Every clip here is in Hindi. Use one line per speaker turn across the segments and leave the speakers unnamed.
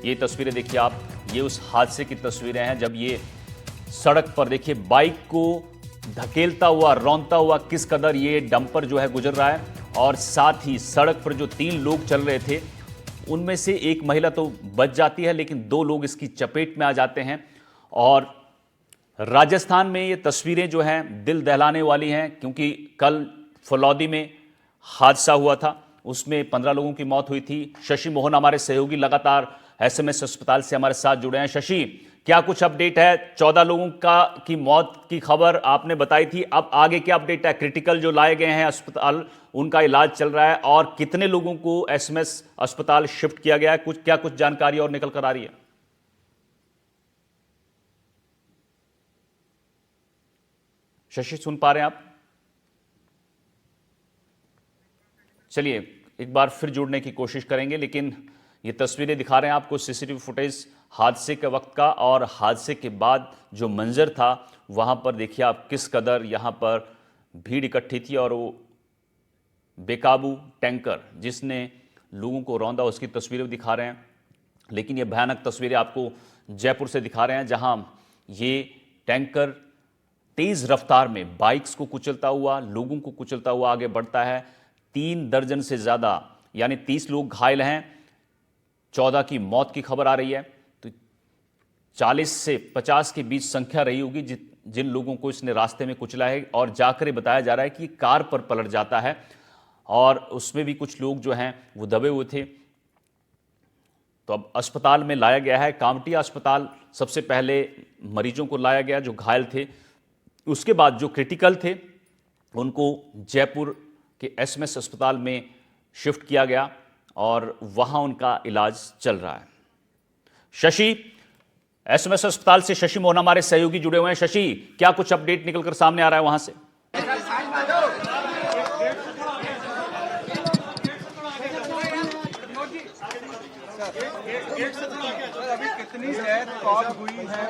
ये तस्वीरें देखिए आप, ये उस हादसे की तस्वीरें हैं जब ये सड़क पर देखिए बाइक को धकेलता हुआ, रौंदता हुआ किस कदर ये डंपर जो है गुजर रहा है, और साथ ही सड़क पर जो 3 लोग चल रहे थे उनमें से एक महिला तो बच जाती है, लेकिन 2 लोग इसकी चपेट में आ जाते हैं। और राजस्थान में ये तस्वीरें जो हैं दिल दहलाने वाली हैं, क्योंकि कल फलौदी में हादसा हुआ था, उसमें 15 लोगों की मौत हुई थी। शशि मोहन हमारे सहयोगी लगातार एसएमएस अस्पताल से हमारे साथ जुड़े हैं। शशि, क्या कुछ अपडेट है? 14 लोगों की मौत की खबर आपने बताई थी, अब आगे क्या अपडेट है? क्रिटिकल जो लाए गए हैं अस्पताल, उनका इलाज चल रहा है, और कितने लोगों को एसएमएस अस्पताल शिफ्ट किया गया है? कुछ जानकारी और निकल कर आ रही है? शशि, सुन पा रहे हैं आप? चलिए एक बार फिर जुड़ने की कोशिश करेंगे, लेकिन ये तस्वीरें दिखा रहे हैं आपको सीसीटीवी फुटेज हादसे के वक्त का, और हादसे के बाद जो मंजर था वहां पर देखिए आप किस कदर यहां पर भीड़ इकट्ठी थी, और वो बेकाबू टैंकर जिसने लोगों को रौंदा उसकी तस्वीरें दिखा रहे हैं। लेकिन ये भयानक तस्वीरें आपको जयपुर से दिखा रहे हैं, जहां ये टैंकर तेज रफ्तार में बाइक्स को कुचलता हुआ, लोगों को कुचलता हुआ आगे बढ़ता है। 3 दर्जन से ज्यादा यानी 30 लोग घायल हैं, 14 की मौत की खबर आ रही है। तो 40 से 50 के बीच संख्या रही होगी जिन लोगों को इसने रास्ते में कुचला है, और जाकर बताया जा रहा है कि कार पर पलट जाता है, और उसमें भी कुछ लोग जो हैं वो दबे हुए थे। तो अब अस्पताल में लाया गया है, कामटिया अस्पताल सबसे पहले मरीजों को लाया गया जो घायल थे, उसके बाद जो क्रिटिकल थे उनको जयपुर के एसएमएस अस्पताल में शिफ्ट किया गया, और वहां उनका इलाज चल रहा है। शशि, एसएमएस अस्पताल से शशि मोहन हमारे सहयोगी जुड़े हुए हैं। शशि, क्या कुछ अपडेट निकलकर सामने आ रहा है वहां से?
अभी कितनी डेथ कॉल हुई है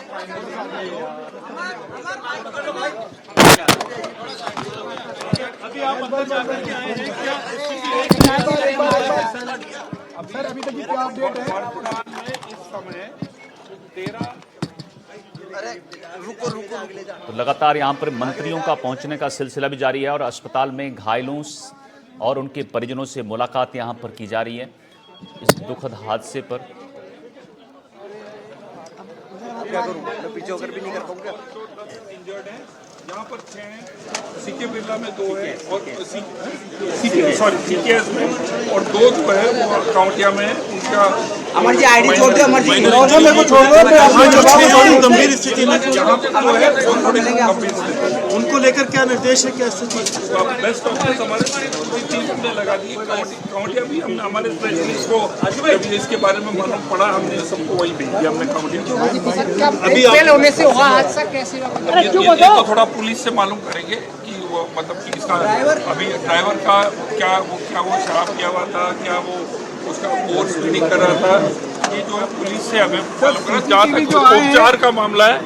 अभी आप अंदर जाकर के आए हैं क्या? सर अभी तक क्या अपडेट है? इस समय 13
तो लगातार यहां पर मंत्रियों का पहुंचने का सिलसिला भी जारी है, और अस्पताल में घायलों और उनके परिजनों से मुलाकात यहां पर की जा रही है इस दुखद हादसे पर।
क्या करूं, मैं पीछे होकर भी नहीं कर पाऊंगा। इंजर्ड है यहाँ पर 6 हैं, सीके बिरला में 2 है, और सीकेएस में, और 2 जो है वो काउंटिया में है। उनका
अमर जी आईडी छोड़ दो, अमर जी
मेरे को छोड़ दो। थोड़ी गंभीर स्थिति में यहाँ पे जो है वो थोड़ी गंभीर स्थिति, उनको लेकर क्या निर्देश है, क्या स्थिति? बेस्ट डॉक्टर्स हमारे टीम ने लगा दी। काउंटिया भी हमने हमारे स्पेशलिस्ट को जब इसके बारे में मालूम पड़ा, हमने सबको वही भेज दिया हमने काउंटिया। अभी
होने से हुआ हादसा कैसे?
ये तो थोड़ा पुलिस से मालूम करेंगे कि वो मतलब कि इसका अभी ड्राइवर का क्या वो शराब किया हुआ था, क्या वो उसका ओवर स्पीडिंग कर रहा था, ये जो है पुलिस से हमें मालूम करा। जहाँ तक उपचार का मामला है,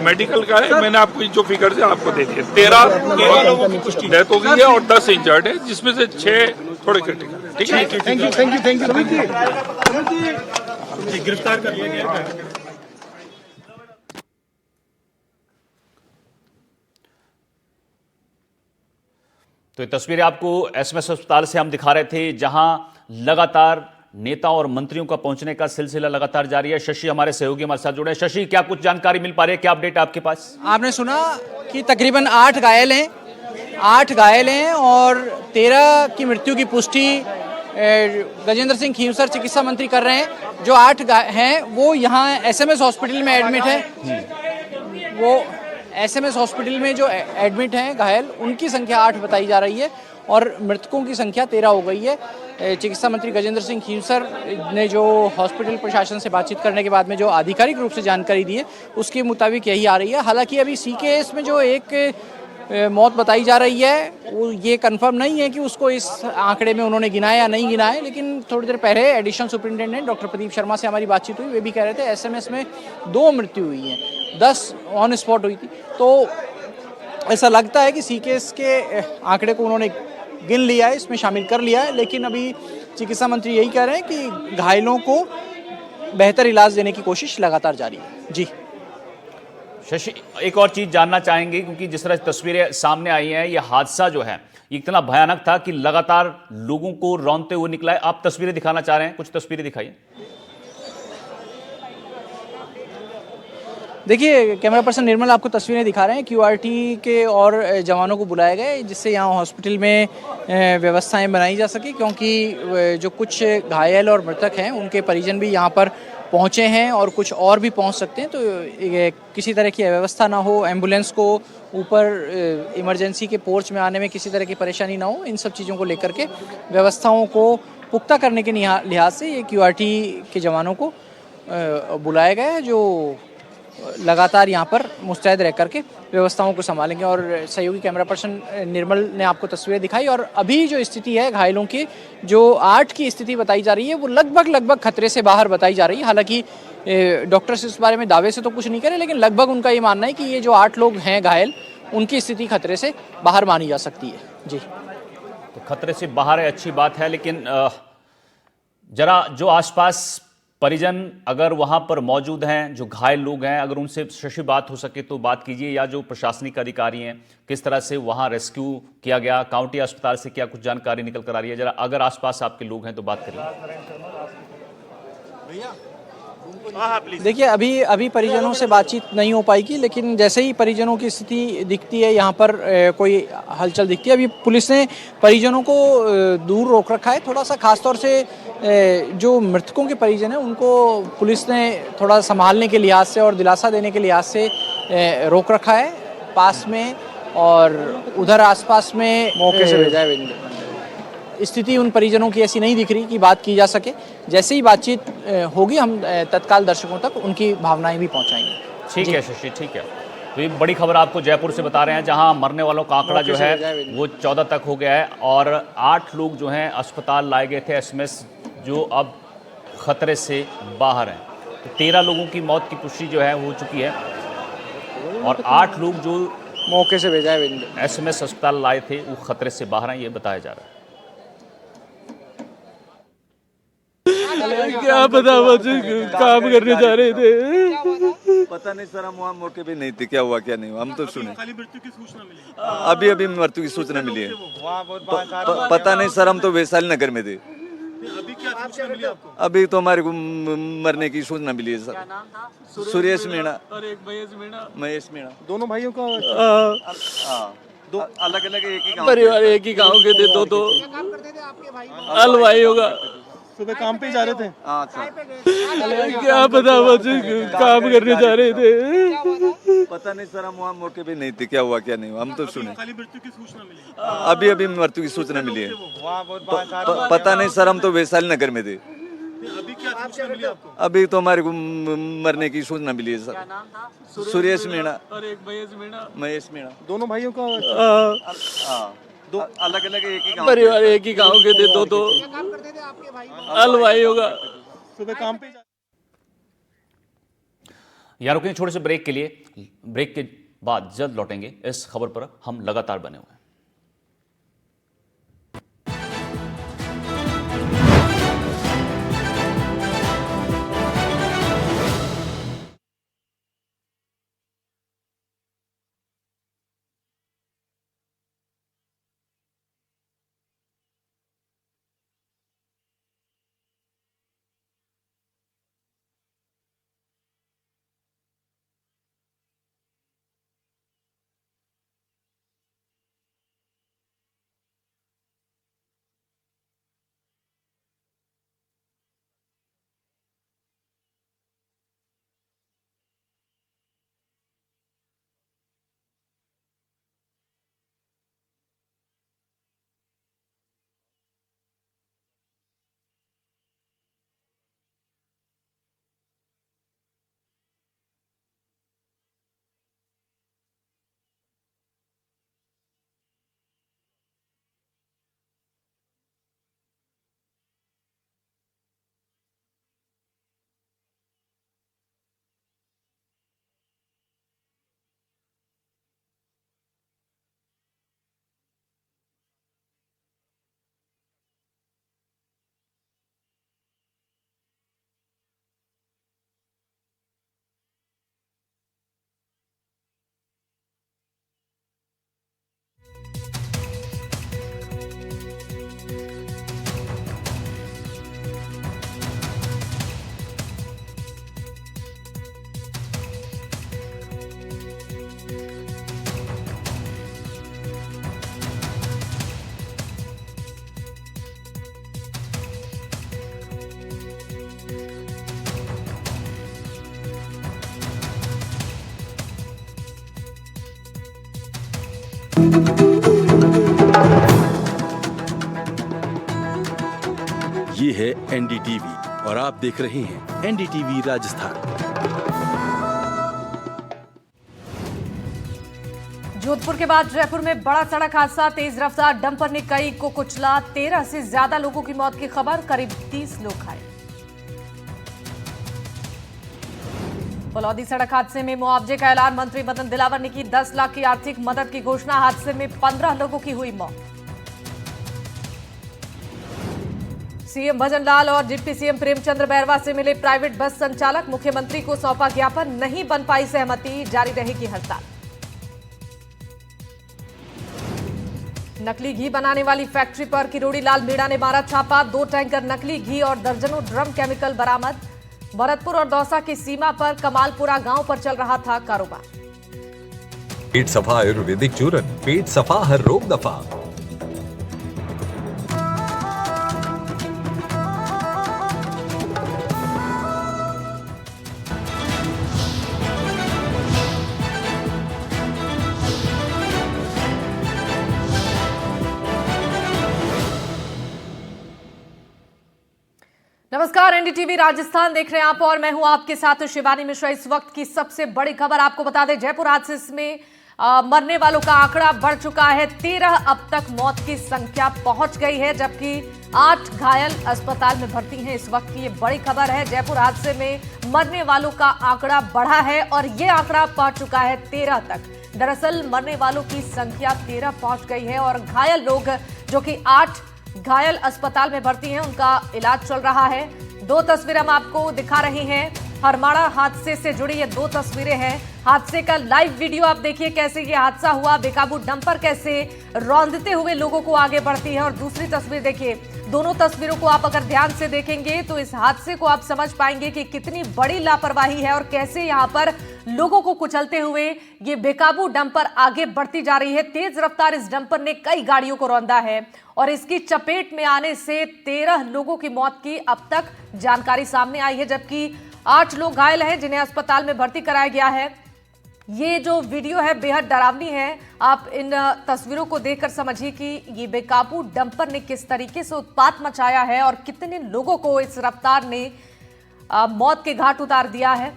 मेडिकल का है, मैंने आपको जो फिगर है आपको दे दिए। 13 लोगों की पुष्टि डेथ हो गई है और 10 इंजर्ड है, जिसमें से 6 थोड़े क्रिटिकल। ठीक है, थैंक यू। गिरफ्तार कर लिया गया।
तो ये तस्वीरें आपको एसएमएस अस्पताल से हम दिखा रहे थे, जहां लगातार नेताओं और मंत्रियों का पहुंचने का सिलसिला लगातार जारी है। शशि हमारे सहयोगी हमारे साथ जुड़े हैं। शशि, क्या कुछ जानकारी मिल पा रही है, क्या अपडेट है आपके पास?
आपने सुना कि तकरीबन 8 घायल हैं और 13 की मृत्यु की पुष्टि गजेंद्र सिंह खींवसर चिकित्सा मंत्री कर रहे हैं। जो 8 हैं वो यहाँ एसएमएस हॉस्पिटल में एडमिट है। वो एसएमएस हॉस्पिटल में जो एडमिट हैं घायल, उनकी संख्या 8 बताई जा रही है, और मृतकों की संख्या 13 हो गई है। चिकित्सा मंत्री गजेंद्र सिंह खींवसर ने जो हॉस्पिटल प्रशासन से बातचीत करने के बाद में जो आधिकारिक रूप से जानकारी दी है, उसके मुताबिक यही आ रही है। हालांकि अभी सीकेएस में जो एक मौत बताई जा रही है, वो ये कंफर्म नहीं है कि उसको इस आंकड़े में उन्होंने गिनाया या नहीं गिनाया। लेकिन थोड़ी देर पहले additional superintendent doctor Pradeep Sharma से हमारी बातचीत हुई, वे भी कह रहे थे एसएमएस में 2 मृत्यु हुई हैं, 10 ऑन स्पॉट हुई थी। तो ऐसा लगता है कि सीकेएस के आंकड़े को उन्होंने गिन लिया है, इसमें शामिल कर लिया है। लेकिन अभी चिकित्सा मंत्री यही कह रहे हैं कि घायलों को बेहतर इलाज देने की कोशिश लगातार जारी है। जी
शशि, एक और चीज जानना चाहेंगे क्योंकि जिस तरह तस्वीरें सामने आई हैं, ये हादसा जो है ये इतना भयानक था कि लगातार लोगों को रौंदते हुए निकला है। आप तस्वीरें दिखाना चाह रहे हैं, कुछ तस्वीरें दिखाइए।
देखिए, कैमरा पर्सन निर्मल आपको तस्वीरें दिखा रहे हैं। क्यूआरटी के और जवानों को बुलाया गया है जिससे यहाँ हॉस्पिटल में व्यवस्थाएं बनाई जा सके, क्योंकि जो कुछ घायल और मृतक हैं उनके परिजन भी यहाँ पर पहुँचे हैं और कुछ और भी पहुँच सकते हैं, तो किसी तरह की अव्यवस्था ना हो, एम्बुलेंस को ऊपर इमरजेंसी के पोर्च में आने में किसी तरह की परेशानी ना हो, इन सब चीज़ों को लेकर के व्यवस्थाओं को पुख्ता करने के लिहाज से ये क्यूआरटी के जवानों को बुलाया गया है, जो लगातार यहाँ पर मुस्तैद रह करके व्यवस्थाओं को संभालेंगे। और सहयोगी कैमरा पर्सन निर्मल ने आपको तस्वीरें दिखाई, और अभी जो स्थिति है घायलों की, जो 8 की स्थिति बताई जा रही है, वो लगभग खतरे से बाहर बताई जा रही है। हालांकि डॉक्टर्स इस बारे में दावे से तो कुछ नहीं करे, लेकिन लगभग उनका ये मानना है कि ये जो 8 लोग हैं घायल, उनकी स्थिति खतरे से बाहर मानी जा सकती है। जी,
तो खतरे से बाहर है, अच्छी बात है, लेकिन जरा जो आसपास परिजन अगर वहां पर मौजूद हैं, जो घायल लोग हैं, अगर उनसे शशि बात हो सके तो बात कीजिए, या जो प्रशासनिक अधिकारी हैं किस तरह से वहां रेस्क्यू किया गया, काउंटी अस्पताल से क्या कुछ जानकारी निकल कर आ रही है, जरा अगर आसपास आपके लोग हैं तो बात करिए।
देखिए, अभी परिजनों से बातचीत नहीं हो पाएगी, लेकिन जैसे ही परिजनों की स्थिति दिखती है, यहाँ पर कोई हलचल दिखती है, अभी पुलिस ने परिजनों को दूर रोक रखा है थोड़ा सा। खासतौर से जो मृतकों के परिजन हैं उनको पुलिस ने थोड़ा संभालने के लिहाज से और दिलासा देने के लिहाज से रोक रखा है पास में, और उधर आसपास में मौके से भेजा है। स्थिति उन परिजनों की ऐसी नहीं दिख रही कि बात की जा सके। जैसे ही बातचीत होगी, हम तत्काल दर्शकों तक उनकी भावनाएं भी पहुंचाएंगे।
ठीक है शशि, ठीक है। तो ये बड़ी खबर आपको जयपुर से बता रहे हैं, जहां मरने वालों का आंकड़ा जो है वो 14 तक हो गया है, और 8 लोग जो हैं अस्पताल लाए गए थे एसएमएस, जो अब खतरे से बाहर हैं। तो 13 लोगों की मौत की पुष्टि जो है हो चुकी है, और 8 लोग जो
मौके से भेजा है
एसएमएस अस्पताल लाए थे वो खतरे से बाहर हैं, ये बताया जा रहा है।
क्या पता, काम करने जा रहे थे, पता नहीं सर, हम वहाँ मौके पे नहीं थे, क्या हुआ क्या नहीं हुआ, हम तो सुने खाली मृत्यु की सूचना मिली, अभी मृत्यु की सूचना मिली है, पता नहीं सर, हम तो वैशाली नगर में थे। अभी क्या सूचना मिली आपको? अभी तो हमारे को मरने की सूचना मिली है सर। सुरेश मीणा और एक महेश मीणा, दोनों भाइयों का दो अलग अलग एक ही परिवार, एक ही गाँव के थे, दो हलवाई होगा, सुबह काम पे जा रहे थे। क्या पता, काम करने जा रहे थे, पता नहीं सर, हम वहाँ मौके पे नहीं थे, क्या हुआ क्या नहीं हुआ, हम तो सुने खाली मृत्यु की सूचना मिली, अभी मृत्यु की सूचना मिली है, पता नहीं सर, हम तो वैशाली नगर में थे। अभी क्या सूचना मिली आपको? अभी तो हमारे को मरने की सूचना मिली है सर। सुरेश मीणा और एक महेश मीणा, दोनों भाइयों का दो अलग अलग एक ही परिवार, एक ही गाँव के थे, दो हलवाई होगा, सुबह काम पे
यहाँ रुकें छोटे से ब्रेक के लिए। ब्रेक के बाद जल्द लौटेंगे, इस खबर पर हम लगातार बने हुए हैं।
ये है एनडीटीवी और आप देख रहे हैं एनडीटीवी राजस्थान।
जोधपुर के बाद जयपुर में बड़ा सड़क हादसा, तेज रफ्तार डंपर ने कई को कुचला, 13 से ज्यादा लोगों की मौत की खबर, करीब 30 लोग घायल। फलौदी सड़क हादसे में मुआवजे का ऐलान, मंत्री मदन दिलावर ने की 10 लाख की आर्थिक मदद की घोषणा, हादसे में 15 लोगों की हुई मौत। सीएम भजन लाल और डिप्टी सीएम प्रेमचंद्र बैरवा से मिले प्राइवेट बस संचालक, मुख्यमंत्री को सौंपा ज्ञापन, नहीं बन पाई सहमति, जारी रहेगी हड़ताल। नकली घी बनाने वाली फैक्ट्री पर किरोड़ी लाल मीणा ने मारा छापा, 2 टैंकर नकली घी और दर्जनों ड्रम केमिकल बरामद। भरतपुर और दौसा की सीमा पर कमालपुरा गांव पर चल रहा था कारोबार।
पेट सफा आयुर्वेदिक चूरन, पेट सफा हर रोग दफा।
नमस्कार, एनडीटीवी राजस्थान देख रहे हैं आप और मैं हूं आपके साथ शिवानी मिश्रा। इस वक्त की सबसे बड़ी खबर आपको बता दें, जयपुर हादसे में मरने वालों का आंकड़ा बढ़ चुका है, 13 अब तक मौत की संख्या पहुंच गई है, जबकि 8 घायल अस्पताल में भर्ती हैं। इस वक्त की ये बड़ी खबर है, जयपुर हादसे में मरने वालों का आंकड़ा बढ़ा है और ये आंकड़ा पहुंच चुका है 13 तक। दरअसल मरने वालों की संख्या 13 पहुंच गई है और घायल लोग, जो कि 8 घायल अस्पताल में भर्ती हैं, उनका इलाज चल रहा है। 2 तस्वीरें हम आपको दिखा रही हैं, हरमाड़ा हादसे से जुड़ी ये 2 तस्वीरें हैं। हादसे का लाइव वीडियो आप देखिए, कैसे ये हादसा हुआ, बेकाबू डंपर कैसे रौंदते हुए लोगों को आगे बढ़ती है। और दूसरी तस्वीर देखिए, दोनों तस्वीरों को आप अगर ध्यान से देखेंगे तो इस हादसे को आप समझ पाएंगे कि कितनी बड़ी लापरवाही है और कैसे यहाँ पर लोगों को कुचलते हुए ये बेकाबू डंपर आगे बढ़ती जा रही है। तेज रफ्तार इस डंपर ने कई गाड़ियों को रौंदा है और इसकी चपेट में आने से 13 लोगों की मौत की अब तक जानकारी सामने आई है, जबकि 8 लोग घायल हैं जिन्हें अस्पताल में भर्ती कराया गया है। ये जो वीडियो है बेहद डरावनी है, आप इन तस्वीरों को देखकर समझिए कि ये बेकाबू डंपर ने किस तरीके से उत्पात मचाया है और कितने लोगों को इस रफ्तार ने मौत के घाट उतार दिया है।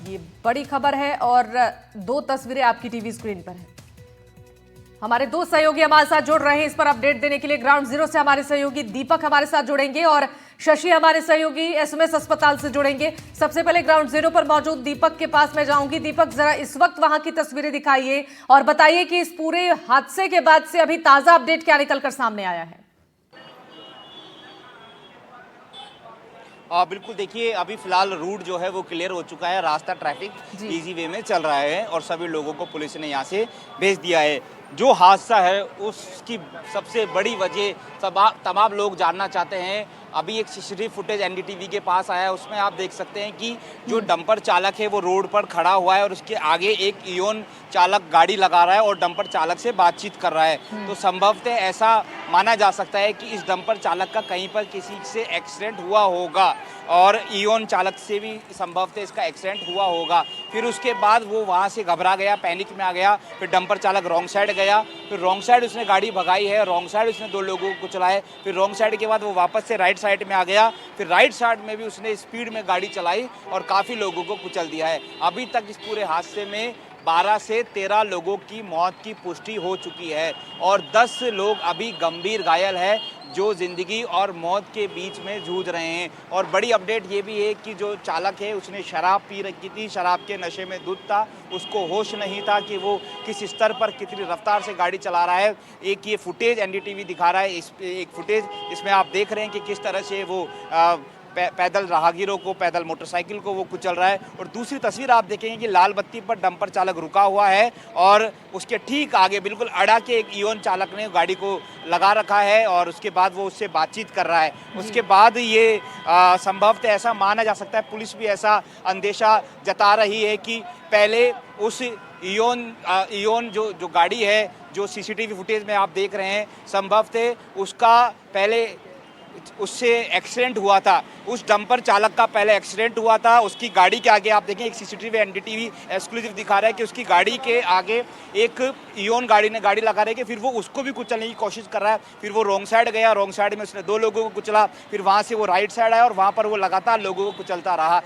ये बड़ी खबर है और 2 तस्वीरें आपकी टीवी स्क्रीन पर है। हमारे 2 सहयोगी हमारे साथ जुड़ रहे हैं इस पर अपडेट देने के लिए। ग्राउंड जीरो से हमारे सहयोगी दीपक हमारे साथ जुड़ेंगे और शशि हमारे सहयोगी एसएमएस अस्पताल से जुड़ेंगे। सबसे पहले ग्राउंड जीरो पर मौजूद दीपक के पास मैं जाऊंगी। दीपक, जरा इस वक्त वहां की तस्वीरें दिखाइए और बताइए कि इस पूरे हादसे के बाद से अभी ताजा अपडेट क्या निकलकर सामने आया है।
बिल्कुल, देखिए अभी फिलहाल रूट जो है वो क्लियर हो चुका है, रास्ता ट्रैफिक इजी वे में चल रहा है और सभी लोगों को पुलिस ने यहाँ से भेज दिया है। जो हादसा है उसकी सबसे बड़ी वजह तमाम लोग जानना चाहते हैं। अभी एक सीसीटीवी फुटेज एनडीटीवी के पास आया है, उसमें आप देख सकते हैं कि जो डंपर चालक है वो रोड पर खड़ा हुआ है और उसके आगे एक इयोन चालक गाड़ी लगा रहा है और डंपर चालक से बातचीत कर रहा है। तो संभवतः ऐसा माना जा सकता है कि इस डंपर चालक का कहीं पर किसी से एक्सीडेंट हुआ होगा और इयोन चालक से भी संभवतः इसका एक्सीडेंट हुआ होगा। फिर उसके बाद वो वहाँ से घबरा गया, पैनिक में आ गया, फिर डंपर चालक रॉन्ग साइड गया, फिर रॉन्ग साइड उसने गाड़ी भगाई है, रॉन्ग साइड उसने 2 लोगों को कुचलाए, फिर रॉन्ग साइड के बाद वो वापस से राइट साइड में आ गया, फिर राइट साइड में भी उसने स्पीड में गाड़ी चलाई और काफ़ी लोगों को कुचल दिया है। अभी तक इस पूरे हादसे में 12 से 13 लोगों की मौत की पुष्टि हो चुकी है और 10 लोग अभी गंभीर घायल है, जो जिंदगी और मौत के बीच में जूझ रहे हैं। और बड़ी अपडेट ये भी है कि जो चालक है उसने शराब पी रखी थी, शराब के नशे में धुत था, उसको होश नहीं था कि वो किस स्तर पर कितनी रफ्तार से गाड़ी चला रहा है। एक ये फुटेज एनडीटीवी दिखा रहा है, एक फुटेज इसमें आप देख रहे हैं कि किस तरह से वो पैदल राहगीरों को, पैदल मोटरसाइकिल को वो कुचल रहा है। और दूसरी तस्वीर आप देखेंगे कि लाल बत्ती पर डंपर चालक रुका हुआ है और उसके ठीक आगे बिल्कुल अड़ा के एक इयोन चालक ने गाड़ी को लगा रखा है और उसके बाद वो उससे बातचीत कर रहा है। उसके बाद ये संभवतः ऐसा माना जा सकता है, पुलिस भी ऐसा अंदेशा जता रही है कि पहले उस इयोन जो गाड़ी है, जो सीसीटीवी फुटेज में आप देख रहे हैं, संभवतः उसका पहले उससे एक्सीडेंट हुआ था, उस डंपर चालक का पहले एक्सीडेंट हुआ था। उसकी गाड़ी के आगे आप देखें, एक सीसीटीवी एनडीटीवी एक्सक्लूसिव दिखा रहा है कि उसकी गाड़ी के आगे एक इयोन गाड़ी ने गाड़ी लगा रही है कि फिर वो उसको भी कुचलने की कोशिश कर रहा है। फिर वो रॉन्ग साइड गया, रॉन्ग साइड में उसने 2 लोगों को कुचला, फिर वहाँ से वो राइट साइड आया और वहाँ पर वो लगातार लोगों को कुचलता रहा।